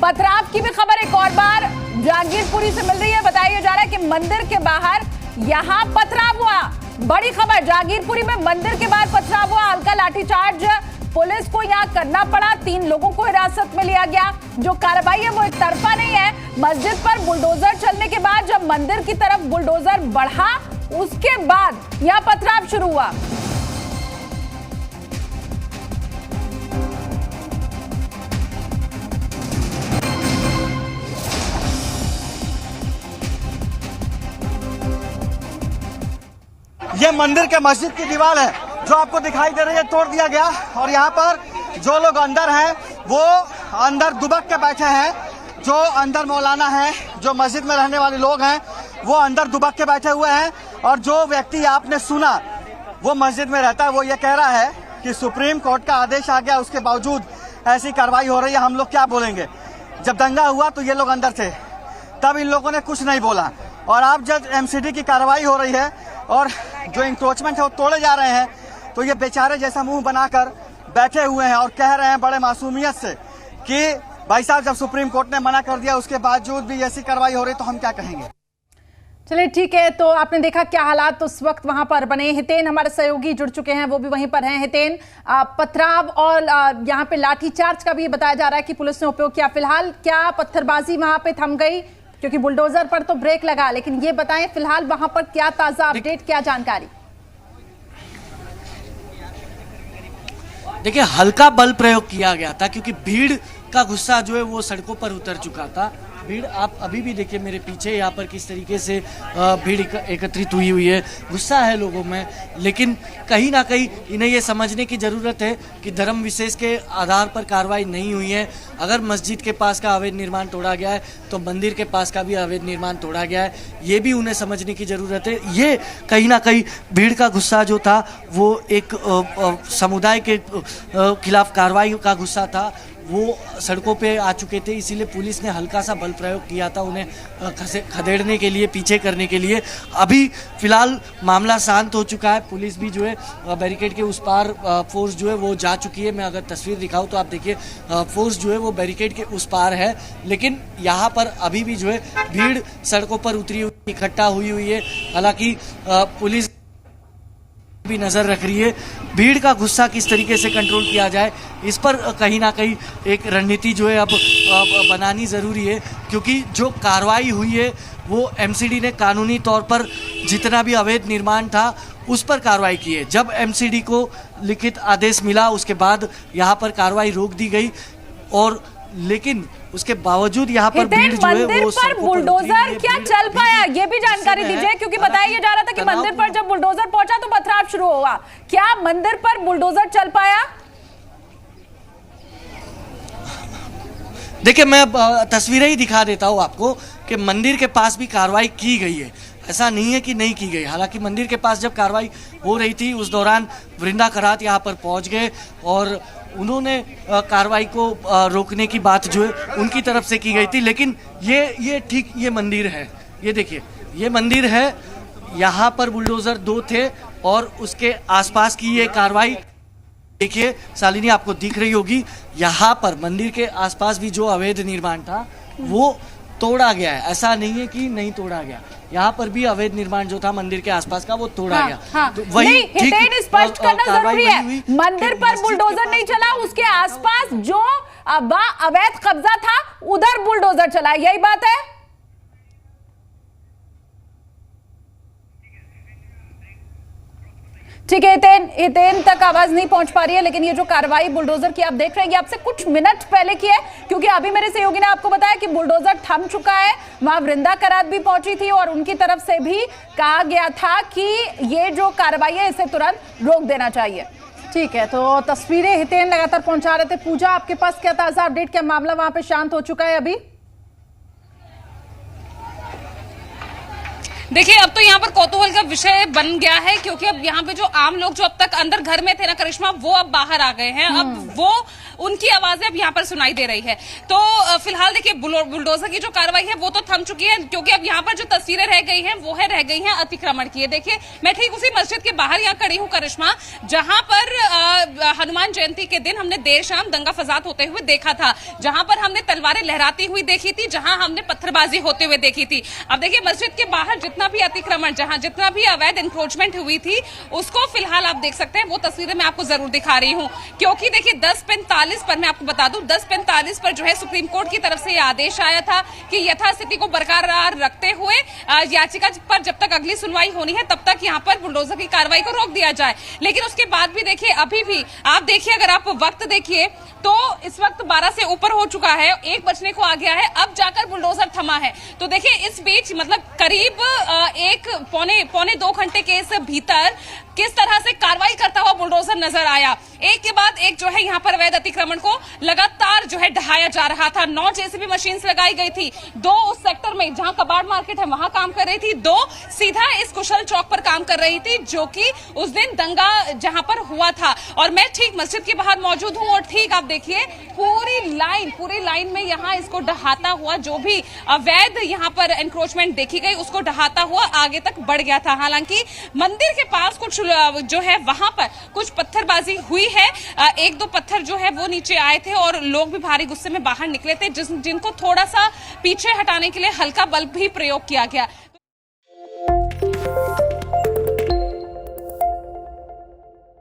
पथराव की भी खबर एक और बार जागीरपुरी से मिल रही है। बताया जा रहा है कि मंदिर के बाहर यहां पथराव हुआ। बड़ी खबर, जागीरपुरी में मंदिर के बाहर पथराव हुआ। हल्का लाठीचार्ज पुलिस को यहां करना पड़ा। 3 लोगों को हिरासत में लिया गया। जो कार्रवाई है वो एक तरफा नहीं है। मस्जिद पर बुलडोजर चलने के बाद जब मंदिर की तरफ बुलडोजर बढ़ा, उसके बाद यहां पथराव शुरू हुआ। ये मंदिर के मस्जिद की दीवार है जो आपको दिखाई दे रही है, तोड़ दिया गया। और यहाँ पर जो लोग अंदर हैं वो अंदर दुबक के बैठे हैं। जो अंदर मौलाना हैं, जो मस्जिद में रहने वाले लोग हैं, वो अंदर दुबक के बैठे हुए हैं। और जो व्यक्ति आपने सुना वो मस्जिद में रहता है, वो ये कह रहा है कि सुप्रीम कोर्ट का आदेश आ गया, उसके बावजूद ऐसी कार्रवाई हो रही है, हम लोग क्या बोलेंगे। जब दंगा हुआ तो ये लोग अंदर थे, तब इन लोगों ने कुछ नहीं बोला। और अब जब एमसीडी की कार्रवाई हो रही है और जो इंक्रोचमेंट है वो तोड़े जा रहे हैं, तो ये बेचारे जैसा मुंह बनाकर बैठे हुए हैं और कह रहे हैं बड़े मासूमियत से कि भाई साहब, जब सुप्रीम कोर्ट ने मना कर दिया उसके बावजूद भी ऐसी कार्रवाई हो रही तो हम क्या कहेंगे। चलिए ठीक है, तो आपने देखा क्या हालात उस वक्त वहां पर बने। हितेन हमारे सहयोगी जुड़ चुके हैं, वो भी वहीं पर हैं। हितेन, पथराव और यहाँ पे लाठीचार्ज का भी बताया जा रहा है कि पुलिस ने उपयोग किया। फिलहाल क्या पत्थरबाजी वहां पे थम गई, क्योंकि बुलडोजर पर तो ब्रेक लगा, लेकिन ये बताएं फिलहाल वहां पर क्या ताजा अपडेट, क्या जानकारी। देखिए, हल्का बल प्रयोग किया गया था क्योंकि भीड़ का गुस्सा जो है वो सड़कों पर उतर चुका था। भीड़ आप अभी भी देखिए मेरे पीछे यहाँ पर किस तरीके से भीड़ एकत्रित हुई है। गुस्सा है लोगों में, लेकिन कहीं ना कहीं इन्हें ये समझने की ज़रूरत है कि धर्म विशेष के आधार पर कार्रवाई नहीं हुई है। अगर मस्जिद के पास का अवैध निर्माण तोड़ा गया है तो मंदिर के पास का भी अवैध निर्माण तोड़ा गया है, ये भी उन्हें समझने की ज़रूरत है। ये कहीं ना कहीं भीड़ का गुस्सा जो था वो एक समुदाय के खिलाफ कार्रवाई का गुस्सा था, वो सड़कों पे आ चुके थे। इसीलिए पुलिस ने हल्का सा बल प्रयोग किया था उन्हें खदेड़ने के लिए, पीछे करने के लिए। अभी फिलहाल मामला शांत हो चुका है। पुलिस भी जो है बैरिकेड के उस पार फोर्स जो है वो जा चुकी है। मैं अगर तस्वीर दिखाऊं तो आप देखिए फोर्स जो है वो बैरिकेड के उस पार है, लेकिन यहाँ पर अभी भी जो है भीड़ सड़कों पर उतरी हुई, इकट्ठा हुई है। हालांकि पुलिस भी नजर रख रही है भीड़ का गुस्सा किस तरीके से कंट्रोल किया जाए, इस पर कहीं ना कहीं एक रणनीति जो है अब बनानी ज़रूरी है। क्योंकि जो कार्रवाई हुई है वो एमसीडी ने कानूनी तौर पर जितना भी अवैध निर्माण था उस पर कार्रवाई की है। जब एमसीडी को लिखित आदेश मिला उसके बाद यहाँ पर कार्रवाई रोक दी गई, और लेकिन उसके बावजूद यहाँ पर भीड़ जो है मंदिर वो पर बुलडोजर क्या चल पाया, ये भी जानकारी दीजिए। क्योंकि बताया जा रहा था कि मंदिर पर जब बुलडोजर पहुंचा तो पथराव शुरू हुआ। क्या मंदिर पर बुलडोजर चल पाया? देखिए, मैं तस्वीरें ही दिखा देता हूँ आपको कि मंदिर के पास भी कार्रवाई की गई है, ऐसा नहीं है कि नहीं की गई। हालांकि मंदिर के पास जब कार्रवाई हो रही थी उस दौरान वृंदा करात यहाँ पर पहुँच गए और उन्होंने कार्रवाई को रोकने की बात जो है उनकी तरफ से की गई थी। लेकिन ये ठीक ये मंदिर है, ये देखिए ये मंदिर है, यहाँ पर बुलडोजर 2 थे और उसके आसपास की ये कार्रवाई देखिए शालिनी आपको दिख रही होगी। यहाँ पर मंदिर के आसपास भी जो अवैध निर्माण था वो तोड़ा गया है, ऐसा नहीं है कि नहीं तोड़ा गया। यहाँ पर भी अवैध निर्माण जो था मंदिर के आसपास का वो तोड़ा गया। तो वही हितेन स्पष्ट करना जरूरी है, मंदिर पर बुलडोजर नहीं चला, उसके आसपास जो अवैध कब्जा था उधर बुलडोजर चला, यही बात है। ठीक है हितेन तक आवाज नहीं पहुंच पा रही है, लेकिन ये जो कार्रवाई बुलडोजर की आप देख रहे हैं आपसे कुछ मिनट पहले की है, क्योंकि अभी मेरे सहयोगी ने आपको बताया कि बुलडोजर थम चुका है। वहां वृंदा करात भी पहुंची थी और उनकी तरफ से भी कहा गया था कि ये जो कार्रवाई है इसे तुरंत रोक देना चाहिए। ठीक है, तो तस्वीरें हितेन लगातार पहुंचा रहे थे। पूजा, आपके पास क्या ताजा अपडेट, क्या मामला वहां पे शांत हो चुका है अभी? देखिए, अब तो यहाँ पर कौतूहल का विषय बन गया है, क्योंकि अब यहाँ पे जो आम लोग जो अब तक अंदर घर में थे ना करिश्मा, वो अब बाहर आ गए हैं। अब वो उनकी आवाजें अब यहाँ पर सुनाई दे रही है। तो फिलहाल देखिए, बुलडोजर की जो कार्रवाई है वो तो थम चुकी है, क्योंकि अब यहाँ पर जो तस्वीरें रह गई हैं वो है रह गई हैं अतिक्रमण की। देखिए, मैं ठीक उसी मस्जिद के बाहर यहाँ खड़ी हूँ करिश्मा, जहां पर हनुमान जयंती के दिन हमने देर शाम दंगा फसाद होते हुए देखा था, जहां पर हमने तलवारें लहराती हुई देखी थी, जहां हमने पत्थरबाजी होते हुए देखी थी। अब देखिए, मस्जिद के बाहर जितना भी अतिक्रमण, जहां जितना भी अवैध इंक्रोचमेंट हुई थी, उसको फिलहाल आप देख सकते हैं। वो तस्वीरें मैं आपको जरूर दिखा रही हूँ, क्योंकि देखिए 10:45 पर, मैं आपको बता दूं, 10:45 पर जो है सुप्रीम कोर्ट की तरफ से यह आदेश आया था कि यथास्थिति को बरकरार रखते हुए याचिका पर जब तक अगली सुनवाई होनी है तब तक यहाँ पर बुलडोजर की कार्रवाई को रोक दिया जाए। लेकिन उसके बाद भी देखिए, अभी भी आप देखिए, अगर आप वक्त देखिए तो इस वक्त 12 से ऊपर हो चुका है, 1 बजने को आ गया है, अब जाकर बुलडोजर थमा है। तो देखिए, इस बीच मतलब करीब पौने 2 घंटे के इस भीतर किस तरह से कार्रवाई करता हुआ बुलडोजर नजर आया। एक के बाद एक जो है यहाँ पर अवैध अतिक्रमण को लगातार जो है ढहाया जा रहा था। 9 जेसीबी मशीन लगाई गई थी, 2 उस सेक्टर में जहां कबाड़ मार्केट है वहां काम कर रही थी, 2 सीधा इस कुशल चौक पर काम कर रही थी, जो कि उस दिन दंगा जहां पर हुआ था। और मैं ठीक मस्जिद के बाहर मौजूद हूं, और ठीक आप देखिए पूरी लाइन में यहाँ इसको ढहाता हुआ, जो भी अवैध यहाँ पर एनक्रोचमेंट देखी गई उसको ढहाता हुआ आगे तक बढ़ गया था। हालांकि मंदिर के पास कुछ जो है वहां पर कुछ पत्थरबाजी हुई है, 1-2 पत्थर जो है वो नीचे आए थे और लोग भी भारी गुस्से में बाहर निकले थे, जिनको थोड़ा सा पीछे हटाने के लिए हल्का बल भी प्रयोग किया गया।